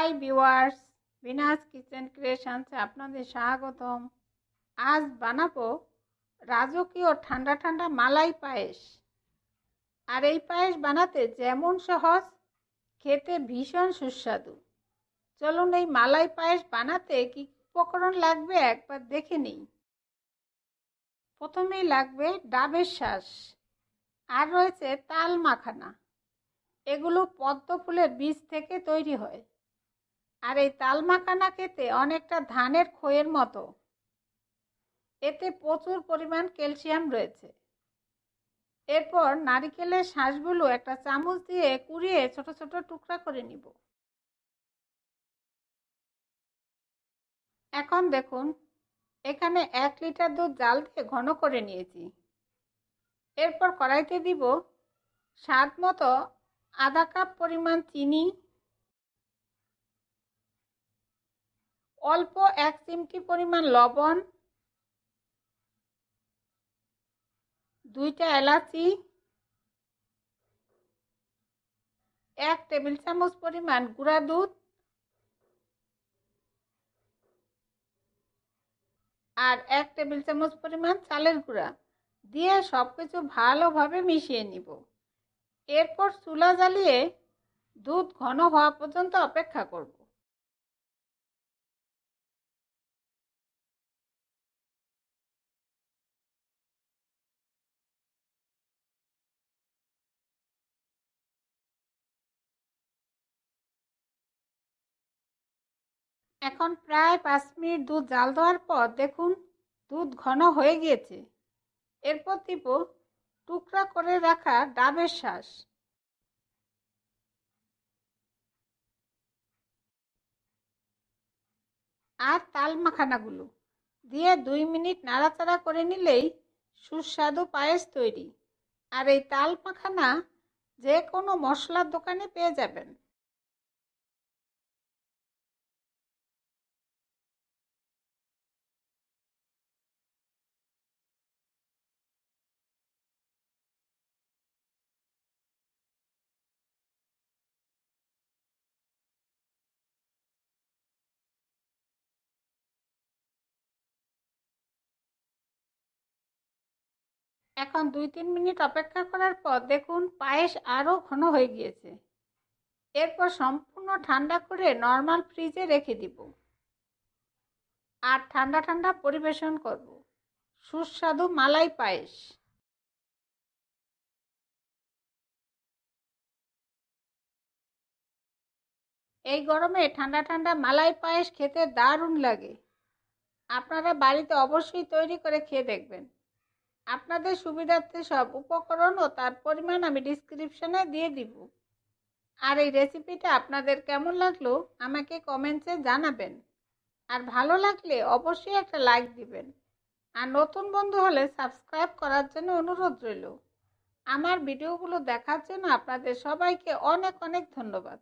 Hi viewers, Binas kitchen ক্রিয়েশনসে আপনাদের স্বাগতম। আজ বানাবো রাজকীয় ঠান্ডা ঠান্ডা মালাই পায়েস। আর এই পায়েস বানাতে যেমন সহজ, খেতে ভীষণ সুস্বাদু। চলুন এই মালাই পায়েস বানাতে কি উপকরণ লাগবে একবার দেখে নিই। প্রথমেই লাগবে ডাবের শাঁস, আর রয়েছে তাল মাখানা। এগুলো পদ্ম ফুলের বীজ থেকে তৈরি হয়। আর এই তাল মাখানা খেতে অনেকটা ধানের খইয়ের মতো। এতে প্রচুর পরিমাণ ক্যালসিয়াম রয়েছে। এরপর নারিকেলের শাঁসগুলো একটা চামচ দিয়ে কুড়িয়ে ছোট ছোট টুকরা করে নিব। এখন দেখুন, এখানে 1 লিটার দুধ জাল দিয়ে ঘন করে নিয়েছি। এরপর কড়াইতে দিব স্বাদ মতো আধা কাপ পরিমাণ চিনি, অল্প 1 চিমটি পরিমাণ লবণ, 2টা এলাচি, 1 টেবিল চামচ পরিমাণ গুঁড়া দুধ আর 1 টেবিল চামচ পরিমাণ চালের গুঁড়া দিয়ে সবকিছু ভালোভাবে মিশিয়ে নিব। এরপর চুলা জ্বালিয়ে দুধ ঘন হওয়া পর্যন্ত অপেক্ষা করব। এখন প্রায় 5 মিনিট দুধ জাল দেওয়ার পর দেখুন দুধ ঘন হয়ে গিয়েছে। এরপর দিব টুকরা করে রাখা ডাবের শাঁস আর তাল মাখানাগুলো দিয়ে 2 মিনিট নাড়াচাড়া করে নিলেই সুস্বাদু পায়েস তৈরি। আর এই তাল মাখানা যে কোনো মশলার দোকানে পেয়ে যাবেন। এখন 2-3 মিনিট অপেক্ষা করার পর দেখুন পায়েস আরও ঘন হয়ে গিয়েছে। এরপর সম্পূর্ণ ঠান্ডা করে নর্মাল ফ্রিজে রেখে দিব আর ঠান্ডা ঠান্ডা পরিবেশন করব সুস্বাদু মালাই পায়েস। এই গরমে ঠান্ডা ঠান্ডা মালাই পায়েস খেতে দারুণ লাগে। আপনারা বাড়িতে অবশ্যই তৈরি করে খেয়ে দেখবেন। আপনাদের সুবিধার্থে সব উপকরণ ও তার পরিমাণ আমি ডিসক্রিপশনে দিয়ে দিব। আর এই রেসিপিটা আপনাদের কেমন লাগলো আমাকে কমেন্টসে জানাবেন। আর ভালো লাগলে অবশ্যই একটা লাইক দিবেন। আর নতুন বন্ধু হলে সাবস্ক্রাইব করার জন্য অনুরোধ রইল। আমার ভিডিওগুলো দেখার জন্য আপনাদের সবাইকে অনেক অনেক ধন্যবাদ।